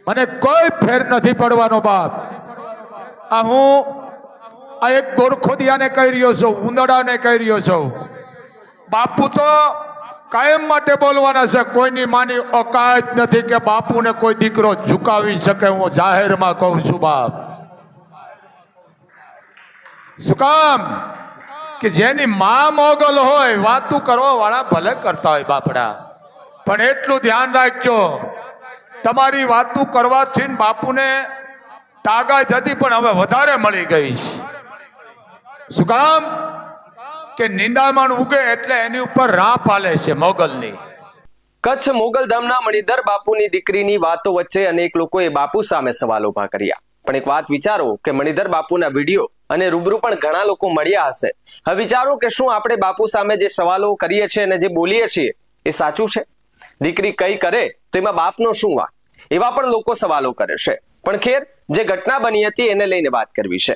મને કોઈ ફેર નથી પડવાનો બાપ. આ હું આ એક ગોરખોદિયાને કહી રહ્યો છું, ઉંદડાને કહી રહ્યો છું. બાપુ તો કાયમ માટે બોલવાના છે. કોઈની માની ઓકાત નથી કે બાપુને કોઈ દીકરો ઝુકાવી શકે. હું જાહેરમાં કહું છું બાપ. શું કામ? કે જેની માં મોગલ હોય વાતું કરવા વાળા ભલે કરતા હોય બાપડા, પણ એટલું ધ્યાન રાખજો, તમારી વાતું કરવાથી બાપુને તાકાત હતી પણ હવે વધારે મળી ગઈ છે. શું કામ? કે નિંદામણ ઉગે એટલે એની ઉપર રાપ આલે છે મોગલની. કચ્છ મોગલધામના મણિધર બાપુની દીકરીની વાતો વચ્ચે અનેક લોકોએ બાપુ સામે સવાલ ઉભા કર્યા. પણ એક વાત વિચારો કે મણિધર બાપુના વિડીયો અને રૂબરૂ પણ ઘણા લોકો મળ્યા હશે. હવે વિચારો કે શું આપણે બાપુ સામે જે સવાલો કરીએ છીએ અને જે બોલીએ છીએ એ સાચું છે? દીકરી કઈ કરે તો એમાં બાપનો શું વાંક? એવા પણ લોકો સવાલો કરે છે. પણ ખેર, જે ઘટના બની હતી એને લઈને વાત કરવી છે.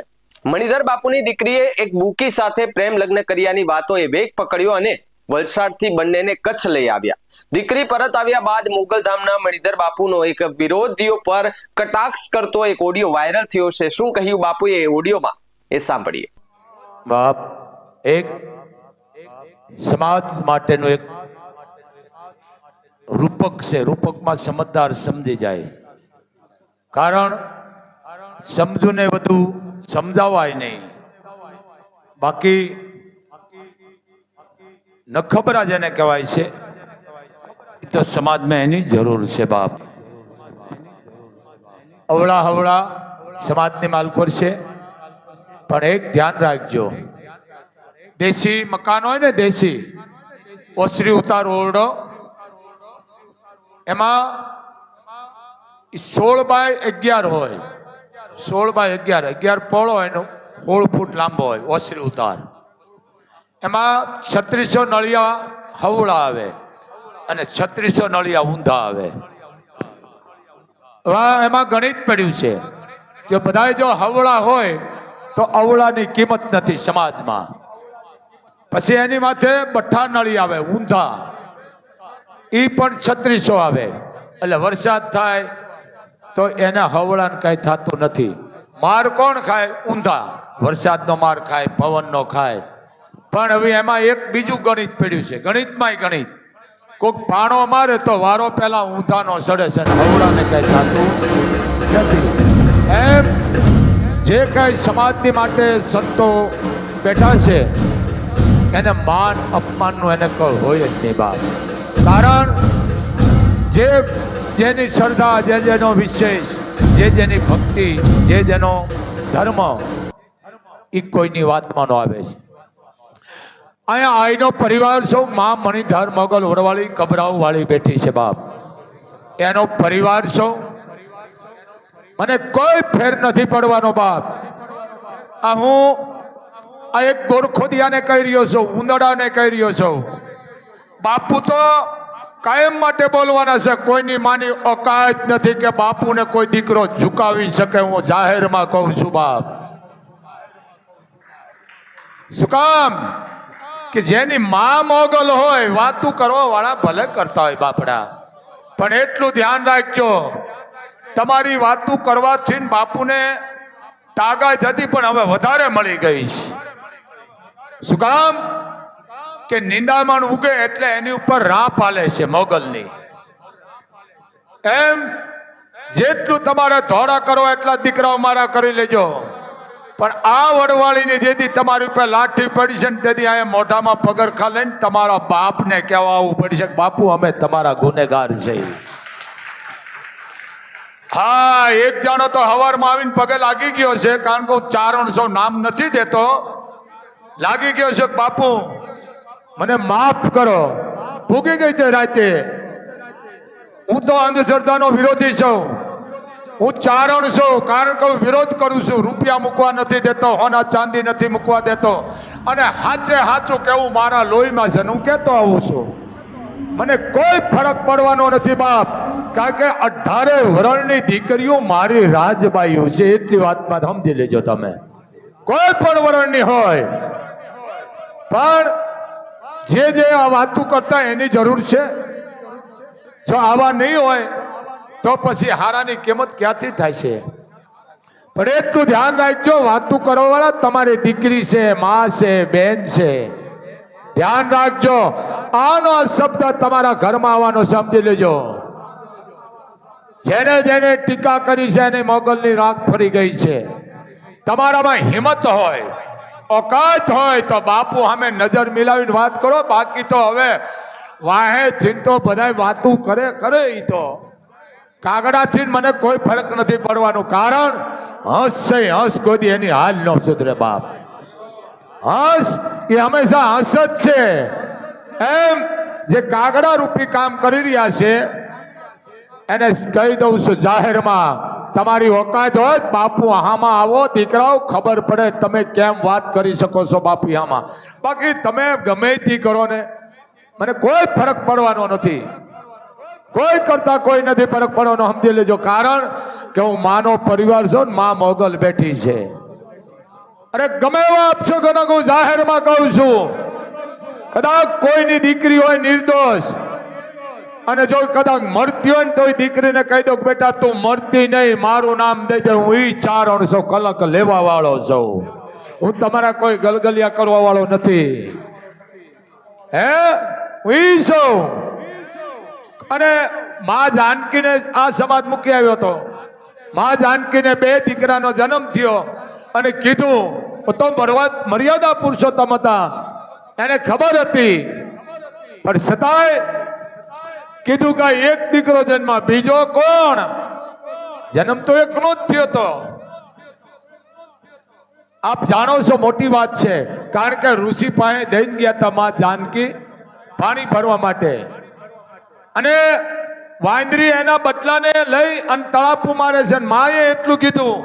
મણિધર બાપુની દીકરીએ એક બુકી સાથે પ્રેમ લગ્ન કર્યાની વાતોએ વેગ પકડ્યો અને વલસાડથી બંનેને કચ્છ લઈ આવ્યા. દીકરી પરત આવ્યા બાદ મોગલધામના મણિધર બાપુનો એક વિરોધીઓ પર કટાક્ષ કરતો એક ઓડિયો વાયરલ થયો છે. શું કહ્યું બાપુએ એ ઓડિયોમાં, એ સાંભળીએ. બાપ એક સમાજ માટેનું એક રૂપક છે. રૂપકમાં સમજદાર સમજી જાય. કારણ સમજુને બધું સમજાવાય નહીં. બાકી નખબરા જેને કહેવાય છે એ તો સમાજમાં એની જરૂર છે બાપ. અવળા હવળા સમાજની માલખોર છે. પણ એક ધ્યાન રાખજો, દેશી મકાન હોય ને, દેશી ઓસરી ઉતાર ઓરડો, એમાં 16x11 હોય. 16x11, 11 પોળો હોય, 16 ફૂટ લાંબો હોય ઓસરી ઉતાર. એમાં 3600 નળિયા હવળા આવે અને 3600 નળિયા ઊંધા આવે. એમાં ગણિત પડ્યું છે કે બધા જો હવળા હોય તો અવળાની કિંમત નથી સમાજમાં. પછી એની માથે 2 નળી આવે ઊંધા, એ પણ 3600 આવે. એટલે વરસાદ થાય તો એના હવળાને કઈ થતું નથી. માર કોણ ખાય? ઊંધા. વરસાદનો માર ખાય, પવનનો ખાય. પણ હવે એમાં એક બીજું ગણિત પડ્યું છે. ગણિતમાંય ગણિત. કોઈક પાણો મારે તો વારો પેલા ઊંધાનો સડે છે, હવળાને કઈ થતું નથી. એમ જે કઈ સમાજની માટે સંતો બેઠા છે એને માન અપમાનનું એને કોઈ હોય જ નહીં બાપ. કારણ જે જેની શ્રદ્ધા, જે જેનો વિશેષ, જે જેની ભક્તિ, જે જેનો ધર્મ, એ કોઈની વાતમાં ન આવે છે. અહીંયા આઈનો પરિવાર સૌ માં મણિધર મોગલ વડવાળી કબરાઉ વાળી બેઠી છે બાપ. એનો પરિવાર સૌ મને કોઈ ફેર નથી પડવાનો બાપ. આ હું આ એક ગોરખોદિયાને કહી રહ્યો છું, ઉંદડાને કહી રહ્યો છું. બાપુ તો કાયમ માટે બોલવાના છે. કોઈની માની ઓકાત નથી કે બાપુને કોઈ દીકરો ઝુકાવી શકે. હું જાહેરમાં કહું છું બાપ. શું કામ? કે જેની માં મોગલ હોય વાતું કરવા વાળા ભલે કરતા હોય બાપડા, પણ એટલું ધ્યાન રાખજો, તમારી વાતું કરવાથી બાપુને તાકાત હતી પણ હવે વધારે મળી ગઈ છે. શું કામ? કે નિંદામણ ઉગે એટલે એની ઉપર રાપ આલે છે મોગલની. એમ જેટલું તમારે ધોળા કરો એટલા દીકરાઓ મારા કરી લેજો. પણ આ વડવાળીની જેથી તમારી ઉપર લાઠી પડી છે ને તેથી અહીંયા મોઢામાં પગરખા લઈને તમારા બાપને કહેવા આવવું પડી છે કે બાપુ અમે તમારા ગુનેગાર છે. હા, એક જાણો તો હવારમાં આવીને પગે લાગી ગયો છે. કારણ કે હું 400 નામ નથી દેતો. લાગી ગયો છે બાપુ મને માફ કરો. ભૂગી ગઈ તે રાતે. હું તો અંધશ્રદ્ધાનો વિરોધી છું. હું ચારણ છું. કારણ કે હું વિરોધ કરું છું. રૂપિયા મૂકવા નથી દેતો, હોના ચાંદી નથી મૂકવા દેતો. અને હાચે હાચું કેવું મારા લોહીમાં છે. હું કહેતો આવું છું. મને કોઈ ફરક પડવાનો નથી બાપ. કારણ કે 18 વર્ષની દીકરીઓ મારી રાજબાઈઓ છે. એટલી વાતમાં સમજી લેજો તમે. કોઈ પણ વર્ષની હોય, પણ જે આ વાતું કરતા એની જરૂર છે. જો આવા નહીં હોય તો પછી હારાની કિંમત ક્યાંથી થાય છે? પણ એટલું ધ્યાન રાખજો, વાતું કરવા વાળા તમારી દીકરી છે, માં છે, બેન છે. ધ્યાન રાખજો, આનો શબ્દ તમારા ઘરમાં આવવાનો સમજી લેજો. જેને જેને ટીકા કરી છે એની મોગલની રાખ ફરી ગઈ છે. તમારામાં હિંમત હોય, ઓકાત હોય તો બાપુ સામે નજર મિલાવીને વાત કરો. બાકી તો હવે વાહે ચિંતો બધા વાતું કરે ઈ તો કાગડાથી મને કોઈ ફરક નથી પડવાનો. કારણ હંસ છે, હંસ કોઈ એની હાલ ન સુધરે બાપ. હંસ એ હંમેશા હંસ જ છે. એમ જે કાગડા રૂપી કામ કરી રહ્યા છે એને કહી દઉં છું જાહેરમાં, તમારી ઓકાત હોય બાપુ આમાં આવો. દીકરાઓ ખબર પડે તમે કેમ વાત કરી શકો છો બાપુ આમાં. બાકી તમે ગમે તે કરો ને, મને કોઈ ફરક પડવાનો નથી. કોઈ કરતા કોઈ નથી ફરક પડવાનો, સમજી લેજો. કારણ કે હું માનો પરિવાર છું ને માં મોગલ બેઠી છે. અરે ગમે એવો આપશો કે હું જાહેરમાં કહું છું, કદાચ કોઈની દીકરી હોય નિર્દોષ અને જો કદાચ મરતી હોય ને તો દીકરીને કહી દો બેટા તું મરતી નહીં, મારું નામ દઈ દે, હું 400 કલક લેવા વાળો છું. હું તમારા કોઈ ગલગલિયા કરવા વાળો નથી. હે હું છું. અને માં જાનકીને આ સમાજ મૂકી આવ્યો હતો. માં જાનકીને 2 દીકરાનો જન્મ થયો અને કીધું તો મર્યાદા પુરુષોત્તમ હતા, એને ખબર હતી. પણ છતાંય કીધું કે એક દીકરો જન્મ, બીજો કોણ? જન્મ તો એકનો જ થયો હતો. આપ જાણો છો મોટી વાત છે. કારણ કે ઋષિ પાસે દઈને ગયા હતા માં જાનકી પાણી ભરવા માટે, અને વાંદરી એના બટલાને લઈ અને તળાપુ મારે છે. માએ એટલું કીધું,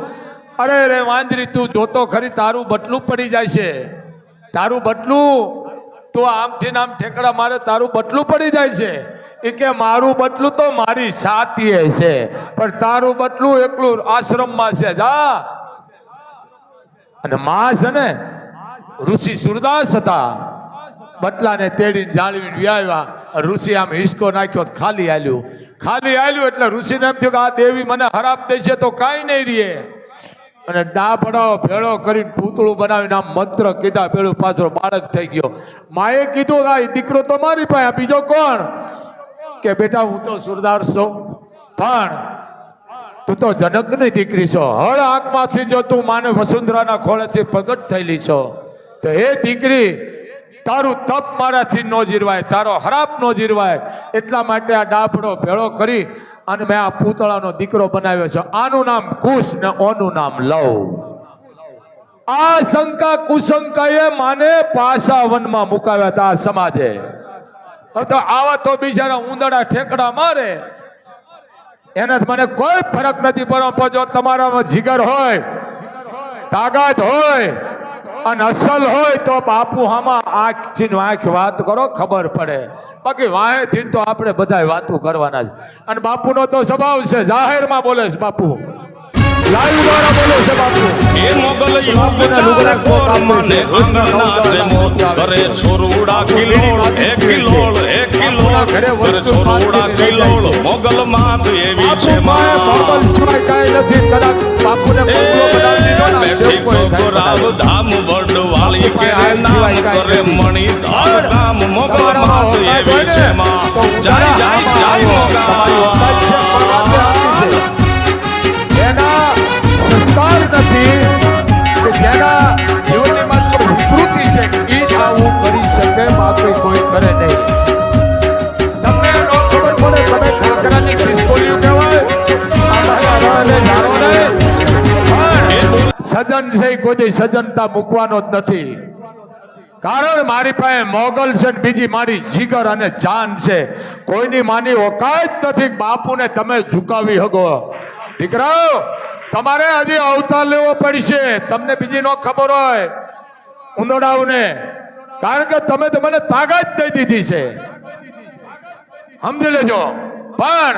અરે રે વાંદરી તું જોતો ખરી, તારું બટલું પડી જાય છે. તારું બટલું તું આમથી આમ ઠેકડા મારે, તારું બટલું પડી જાય છે. એ કે મારું બટલું તો મારી સાથીએ છે, પણ તારું બટલું એકલું આશ્રમમાં છે, જા. અને માં છે ને ઋષિ સુરદાસ હતા, બટલાને તેડીને જાળવીને વ્યાવ્યા. ઋષિ આમ હિસકો નાખ્યો, ખાલી આલ્યું એટલે ઋષિને એમ થયું કે આ દેવી મને હરાપ દે છે તો કાંઈ નહીં રહે. અને ડાભડો ભેળો કરીને પૂતળું બનાવીને આમ મંત્ર કીધા, પેલું પાછળ બાળક થઈ ગયો. માએ કીધું આ દીકરો તો મારી પાસે, બીજો કોણ? કે બેટા હું તો સુરદાસ છું, પણ તું તો જનકની દીકરી છો. હળ આંખમાંથી જો તું માને વસુંધરાના ખોળેથી પ્રગટ થયેલી છો, તો એ દીકરી તારું તપ મારાથી ન જીરવાય, તારો હરાપ ન જીરવાય. એટલા માટે આ ડાભડો ભેળો કરી અને મેં આ પૂતળાનો દીકરો બનાવ્યો છે. આનું નામ કુશ ને ઓનું નામ લવ. આ શંકા કુશંકાએ માને પાસા વનમાં મુકાવ્યા હતા આ સમાજે. હવે તો આવા તો બિચારા ઉંદડા ઠેકડા મારે, એને મને કોઈ ફરક નથી પડતો. જો તમારામાં જીગર હોય, તાકાત હોય અને અસલ હોય તો બાપુ આમાં આંખથી આંખ વાત કરો, ખબર પડે. બાકી વાહેથી તો આપણે બધા વાતો કરવાના છે. અને બાપુનો તો સ્વભાવ છે, જાહેરમાં બોલે છે બાપુ, લાઈવ દ્વારા બોલે છે બાપુ. એ મોગલ યુગ ચાલે કોર મને અંગના જેમો કરે છોરુડા કિલોળ એ કિલોળ એ કિલોળ કરે છોરુડા કિલોળ મોગલ માં એવી છે માં મોગલ સિવાય કાંઈ નથી. કદાચ બાપુને મોગલો બનાવી દીધો ને રાવ ધામ વડવાળી કે નામ કરે મણી ધામ ગામ મોગલ માં એવી છે માં જય જય જય મોગલ. એના સંસ્કાર નથી કે જેના જીવનની માત્ર વિકૃતિ છે એ જ આવું કરી શકે, બાકી કોઈ કરે નહીં. તમને ન ખબર પડે, તમે ખાખરાની ખિસકોલીઓ કહેવાય, સજન છે કોઈ સજનતા મૂકવાનો જ નથી. કારણ મારી પાસે મોગલ છે ને બીજી મારી જીગર અને જાન છે. કોઈની માની ઓકાત નથી બાપુને તમે ઝુકાવી શકો. દીકરાઓ તમારે હજી અવતાર લેવો પડશે. તમને બીજી નો ખબર હોય ઉંદડાઓને, કારણ કે તમે તો મને તાકાત દઈ દીધી છે, સમજી લેજો. પણ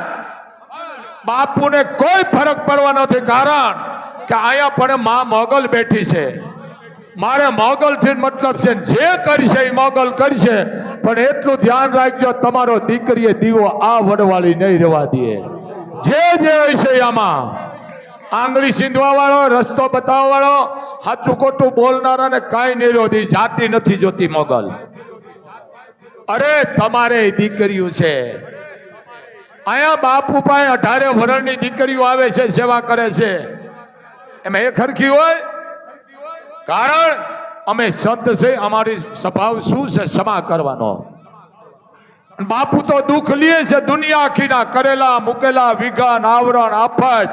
બાપુને કોઈ ફરક પડવાનો નથી. કારણ કે અહીંયા પણ માં મોગલ બેઠી છે. મારે મોગલ થી મતલબ છે, જે કરશે એ મોગલ કરશે. પણ એટલું ધ્યાન રાખજો, તમારો દીકરીએ દીવો આ વડવાળી નહીં રહેવા દે. જે હોય છે આમાં આંગળી સીંધવા વાળો, રસ્તો બતાવવા વાળો, સાચું ખોટું બોલનારાને કાંઈ નહીં રોધી, જાતિ નથી જોતી મોગલ. અરે તમારે દીકરીઓ છે અહીંયા, બાપુ પાસે 18 વર્ષની દીકરીઓ આવે છે, સેવા કરે છે, એમાં એક હરખી હોય? કારણ અમે સંત છે, અમારી સ્વભાવ શું છે? ક્ષમા કરવાનો. બાપુ તો દુઃખ લે છે દુનિયા આખીના, કરેલા મૂકેલા વિઘન આવરણ આફત,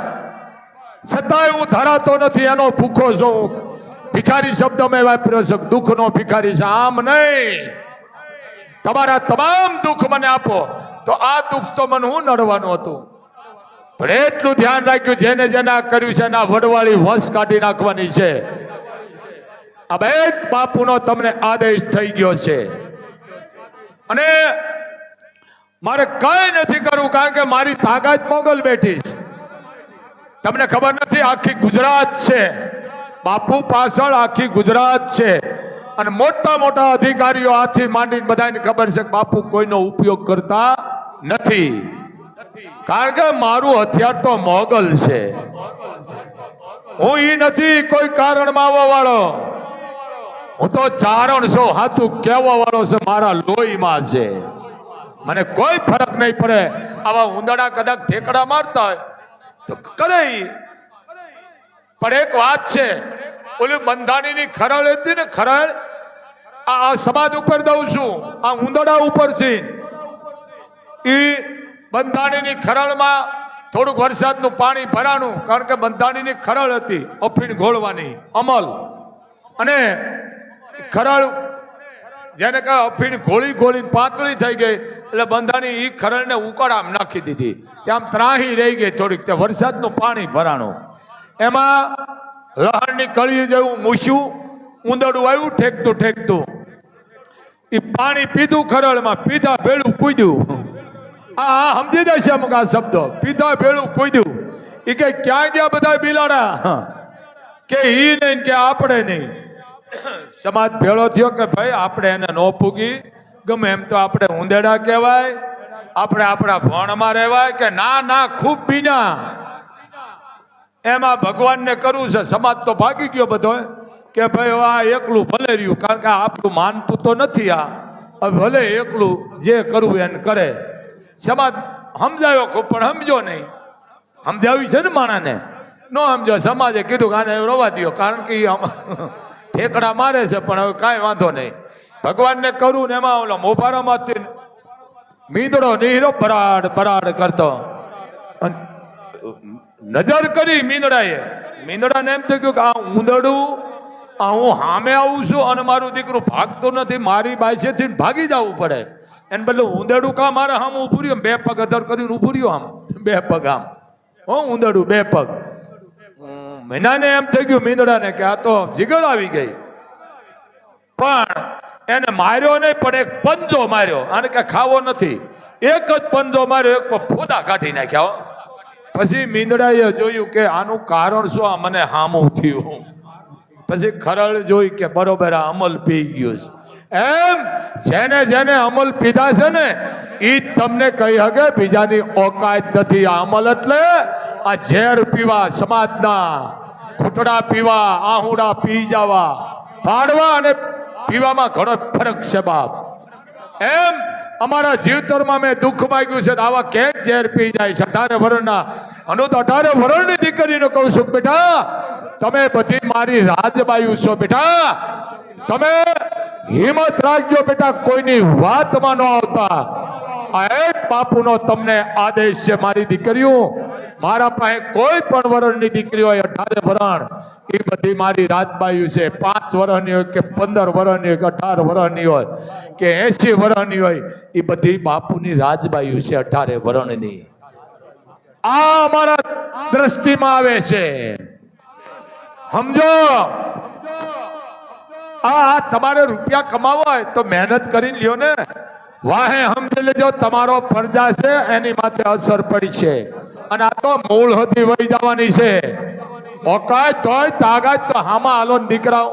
છતાંય હું ધરાતો નથી, એનો ભૂખો છું. ભિખારી શબ્દ મેં વાપર્યો છે, દુઃખનો ભિખારી છે. આમ નહીં, તમારા તમામ દુઃખ મને આપો તો આ દુઃખ તો મને હું નડવાનું હતું. પણ એટલું ધ્યાન રાખ્યું, જેને જેને આ કર્યું છે એના વડવાળી વંશ કાઢી નાખવાની છે. આ એક બાપુનો તમને આદેશ થઈ ગયો છે અને મારે કઈ નથી કરવું, કારણ કે મારી તાકાત મોગલ બેઠી છે. તમને ખબર નથી, આખી ગુજરાત છે બાપુ પાછળ, આખી ગુજરાત છે. અને મોટા મોટા અધિકારીઓ આથી માંડીને બધાને ખબર છે કે બાપુ કોઈનો ઉપયોગ કરતા નથી, કારણ કે મારું હથિયાર તો મોગલ છે. હું ઈ નથી કોઈ કારણમાં આવવા વાળો, હું તો ચારણ છું, હાથું કહેવા વાળો છે, મારા લોહીમાં છે. મને કોઈ ફરક નહીં પડે. આવા ઉંદરડા કદાચ ઠેકડા મારતા હોય તો કરે, પણ એક વાત છે, ઓલી બંધાણીની ખરળ હતી ને, ખરળ આ સમાજ ઉપર દઉં છું, આ ઉંદરડા ઉપરથી ઈ બંધાણીની ખરળમાં થોડુંક વરસાદનું પાણી ભરાણું, કારણ કે બંધાણીની ખરળ હતી અફીણ ઘોળવાની અમલ, અને ખરળ જેને કહે અફીણ ઘોળી ઘોળીને પાતળી થઈ ગઈ, એટલે બંધાણી ઈ ખરળને ઉકાળામાં નાખી દીધી, ત્યાં ત્રાહી રહી ગઈ થોડીક. તે વરસાદનું પાણી ભરાણું, એમાં લહણની કળી જેવું મૂછ્યું ઉંદરડું આવ્યું, ઠેકતું ઠેકતું એ પાણી પીધું, ખરળમાં પીધા ભેળું કૂદ્યું. આ સમજી જશે અમુક આ શબ્દો, પીધા ભેળું કૂદ્યું. એ કે ક્યાં ગયા બધા બિલાડા, કે ઈ નહીં કે આપણે નહીં. સમાજ ભેળો થયો કે ભાઈ આપણે એને ન પૂગી, ગમે એમ તો આપણે ઉંદેડા કહેવાય, આપણે આપણા ભણમાં રહેવાય, કે ના ના ખૂબ બીના. એમાં ભગવાનને કરવું છે. સમાજ તો ભાગી ગયો બધો કે ભાઈ આ એકલું ભલે રહ્યું, કારણ કે આપણું માનતું તો નથી. આ ભલે એકલું જે કરવું એને કરે. સમાજ સમજાયો ખૂબ, પણ સમજો નહીં. સમજાવી છે ને માણાને, ન સમજો. સમાજે કીધું કે આને રવા દો, કારણ કે ઠેકડા મારે છે, પણ હવે કાંઈ વાંધો નહીં. ભગવાનને કરવું ને એમાં ઓલા મોભારામાંથી મીંદડો નીરો બરાડ બરાડ કરતો, નજર કરી મીંદડાએ. મીંદડાને એમ થયું કે આ ઉંદરડું, આ હું સામે આવું છું અને મારું દીકરું ભાગતું નથી, મારી બાઈસેથી ભાગી જવું પડે. એને બદલે ઉંદરડું કા મારે આમ ઊભું રહ્યું, 2 પગ અધર કરીને ઊભું રહ્યું, આમ 2 પગ આમ, હો ઉંદરડું 2 પગ. મહિનાને એમ થઈ ગયું મીંદડાને કે આ તો જીગર આવી ગઈ, પણ એને માર્યો નહીં, પણ એક પંજો માર્યો. આને કે ખાવો નથી, એક જ પંજો માર્યો, એક ફોદા કાઢી નાખ્યા. પછી મીંદડાએ જોયું કે આનું કારણ શું, આ મને હામું થયું. પછી ખરળ જોઈ કે બરોબર આ અમલ પી ગયું છે. એમ જેને જેને અમલ પીધા છે ને એ તમને કહી શકે બીજાની ઓકાત નથી. આ અમલ એટલે આ ઝેર પીવા, સમાજના ઘૂંટડા પીવા, આહુડા પી જવા, પાડવા અને પીવામાં ઘણો ફરક છે બાપ. એમ અમારા જીવતરમાં મેં દુઃખ માંગ્યું છે, આવા કેમ ઝેર પી જાય છે 18 વર્ષના. અનુ તો 18 વર્ષની દીકરીને કહું છું, બેટા તમે બધી મારી રાજબાયુ છો, બેટા તમે હિંમત રાખજો, બેટા કોઈની વાતમાં ન આવતા. આ એક બાપુનો તમને આદેશ છે. મારી દીકરીઓ, મારા પાસે કોઈ પણ વર્ષની દીકરી હોય 18 વર્ષ, એ બધી મારી રાજબાયુ છે. 5 વર્ષની હોય કે 15 વર્ષની હોય કે 18 વર્ષની હોય કે 80 વર્ષની હોય, એ બધી બાપુની રાજબાયુ છે 18 વર્ષની. આ અમારા દ્રષ્ટિમાં આવે છે, સમજો. આ તમારે રૂપિયા કમાવા હોય તો મહેનત કરીને લ્યો ને. વાહે સમજી લેજો, તમારો ફરજા છે, એની માથે અસર પડી છે. અને આ તો મૂળ હતી વહી જવાની છે. ઓકાત હોય તાકાત તો હામાં હાલો ને દીકરાઓ.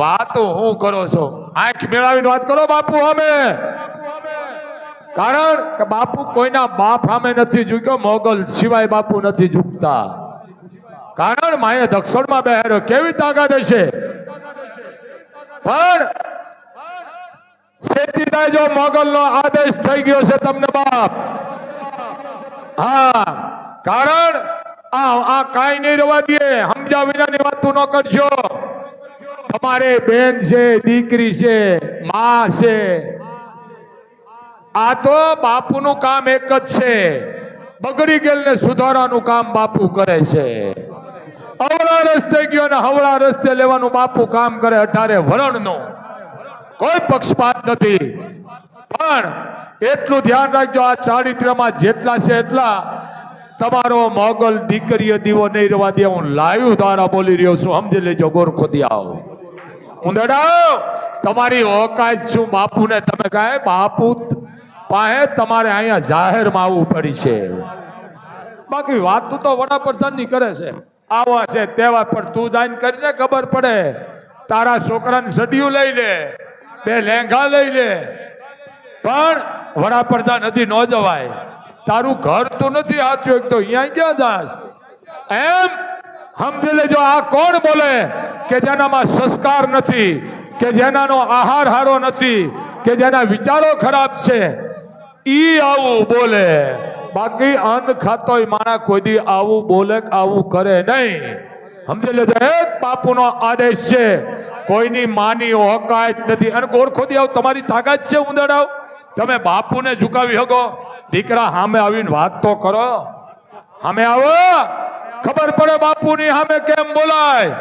વાતો હું કરો છો? આંખ મેળાવીને વાત કરો બાપુ. અમે કારણ કે બાપુ કોઈના બાપ સામે નથી ઝૂક્યો, મોગલ સિવાય બાપુ નથી ઝૂકતા. કારણ માએ દક્ષિણમાં બેહાર્યો, કેવી તાકાત હશે. પણ શેતીદાય જો મોગલનો આદેશ થઈ ગયો છે તમને બાપ. હા, કારણ આ કાંઈ નહીં રવા દે, સમજા વિનાની વાતું ન કરશો. તમારે બેન છે, દીકરી છે, માં છે. આ તો બાપુનું કામ એક જ છે, બગડી ગયેલને સુધારવાનું કામ બાપુ કરે છે. અવળા રસ્તે ગયો ને હવળા રસ્તે લેવાનું બાપુ કામ કરે. 18 વરણનું કોઈ પક્ષપાત નથી. પણ એટલું ધ્યાન રાખજો, આ ચારિત્ર્યમાં જેટલા છે એટલા તમારો મોગલ દીકરીએ દીવો નહીં રવા દે. હું લાઈવ દ્વારા બોલી રહ્યો છું, સમજી લેજો ગોરખોદિયાઓ. ઉંદડાઓ, તમારી ઓકાત શું બાપુને તમે કહે? બાપુ પાસે તમારે અહીંયા જાહેરમાં આવવું પડી છે. બાકી વાત તો વડાપ્રધાનની કરે છે, આવા છે તેવા, પણ તું જાઈને કરીને ખબર પડે. તારા છોકરાને સડિયું લઈ લે, 2 લેંઘા લઈ લે, પણ વડાપ્રધાન હજી ન જવાય. તારું ઘર તો નથી હાથ્યું, તો અહીંયા ક્યાં જાસ? એમ સમજી લેજો. આ કોણ બોલે કે જેનામાં સંસ્કાર નથી, કે જેનાનો આહાર હારો નથી, કે જેના વિચારો ખરાબ છે, ઈ આવું બોલે. બાકી અન્ન ખાતોય માણા કોઈ દી આવું બોલે, આવું કરે નહીં. સમજી લેજો, એક બાપુનો આદેશ છે, કોઈની માની ઓકાત નથી. અને ગોરખોદિયાઓ, તમારી તાકાત છે ઉંદડાઓ, તમે બાપુને ઝુકાવી શકો? દીકરા સામે આવીને વાત તો કરો, સામે આવો, ખબર પડે બાપુની સામે કેમ બોલાય.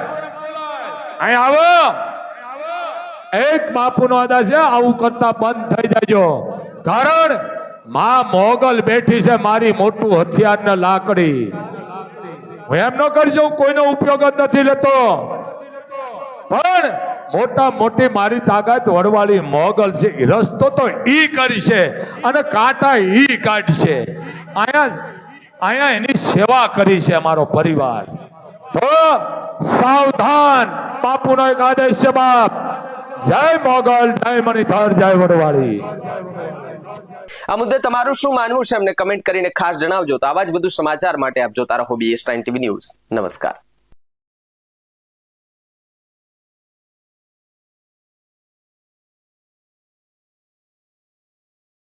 અહીં આવો, એક બાપુનો આદેશ છે, આવું કરતા બંધ થઈ જાજો. કારણ માં મોગલ બેઠી છે, મારી મોટું હથિયાર ને લાકડી. હું એમ ન કરજો, હું કોઈનો ઉપયોગ જ નથી લેતો, પણ મોટા મોટી મારી તાકાત વડવાળી મોગલ છે. રસ્તો તો ઈ કરી છે અને કાંટા ઈ કાઢશે. અહીંયા એની સેવા કરી છે અમારો પરિવાર. તો સાવધાન, બાપુનો એક આદેશ છે બાપ. જય મોગલ, જય મણિધર, જય વડવાળી. આ મુદ્દે તમારું શું માનવું છે અમને કમેન્ટ કરીને ખાસ જણાવજો. તો આવા જ વધુ સમાચાર માટે આપ જોતા રહો BS9 TV ન્યૂઝ. નમસ્કાર.